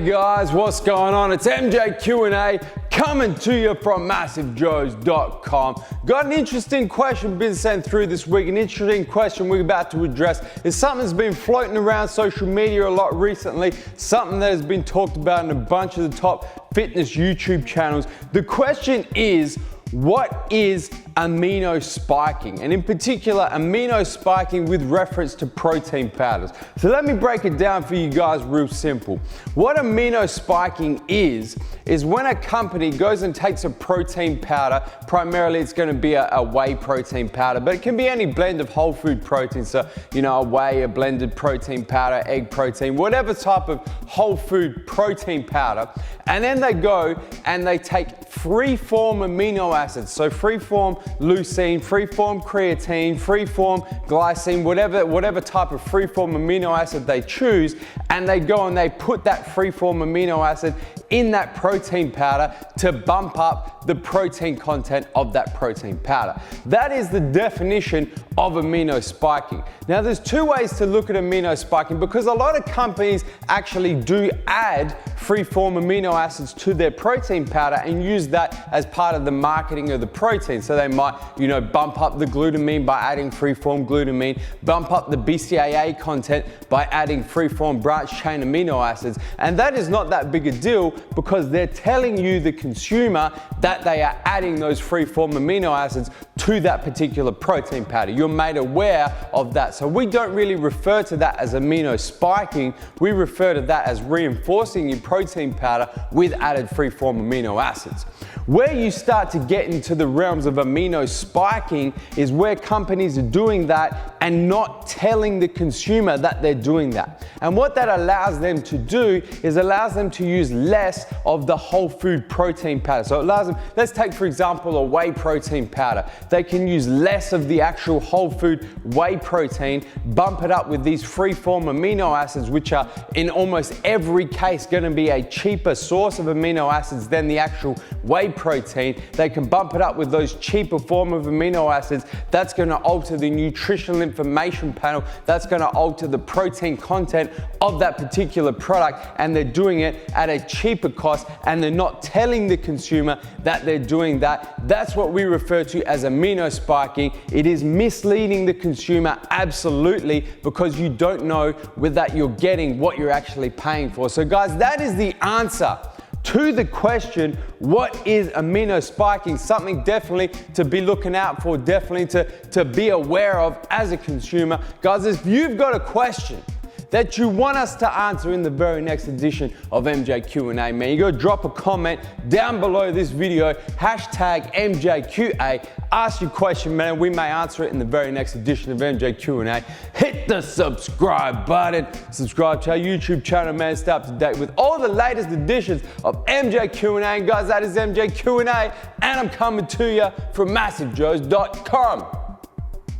Hey guys, what's going on? It's MJQA coming to you from MassiveJoes.com. Got an interesting question been sent through this week. An interesting question we're about to address is something that's been floating around social media a lot recently, something that has been talked about in a bunch of the top fitness YouTube channels. The question is, what is amino spiking? And in particular, amino spiking with reference to protein powders. So let me break it down for you guys real simple. What amino spiking is when a company goes and takes a protein powder, primarily it's going to be a whey protein powder, but it can be any blend of whole food protein. So, you know, a whey, a blended protein powder, egg protein, whatever type of whole food protein powder. And then they go and they take free-form amino acids. So free-form leucine, free-form creatine, free-form glycine, whatever type of free-form amino acid they choose, and they go and they put that free-form amino acid in that protein powder to bump up the protein content of that protein powder. That is the definition of amino spiking. Now there's two ways to look at amino spiking, because a lot of companies actually do add free-form amino acids to their protein powder and use that as part of the marketing of the protein. So they might, you know, bump up the glutamine by adding free-form glutamine, bump up the BCAA content by adding free-form branched chain amino acids. And that is not that big a deal, because they're telling you, the consumer, that they are adding those free-form amino acids to that particular protein powder. You're made aware of that. So we don't really refer to that as amino spiking. We refer to that as reinforcing your protein powder with added free-form amino acids. Where you start to get into the realms of amino spiking is where companies are doing that and not telling the consumer that they're doing that. And what that allows them to do is allows them to use less of the whole food protein powder. So it allows them, let's take for example a whey protein powder. They can use less of the actual whole food whey protein, bump it up with these free-form amino acids, which are in almost every case going to be a cheaper source of amino acids than the actual whey protein. They can bump it up with those cheaper form of amino acids. That's going to alter the nutritional information panel. That's going to alter the protein content of that particular product, and they're doing it at a cheaper cost, and they're not telling the consumer that they're doing that. That's what we refer to as amino spiking. It is misleading the consumer, absolutely, because you don't know with that you're getting what you're actually paying for. So guys, that is the answer to the question, what is amino spiking? Something definitely to be looking out for, definitely to be aware of as a consumer. Guys, if you've got a question that you want us to answer in the very next edition of MJQA, man, you go drop a comment down below this video, hashtag MJQA, ask your question, man, we may answer it in the very next edition of MJQA. Hit the subscribe button, subscribe to our YouTube channel, man, stay up to date with all the latest editions of MJQA. And guys, that is MJQA, and I'm coming to you from MassiveJoes.com.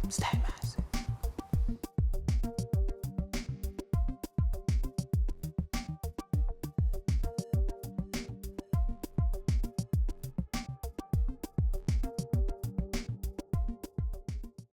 Stay.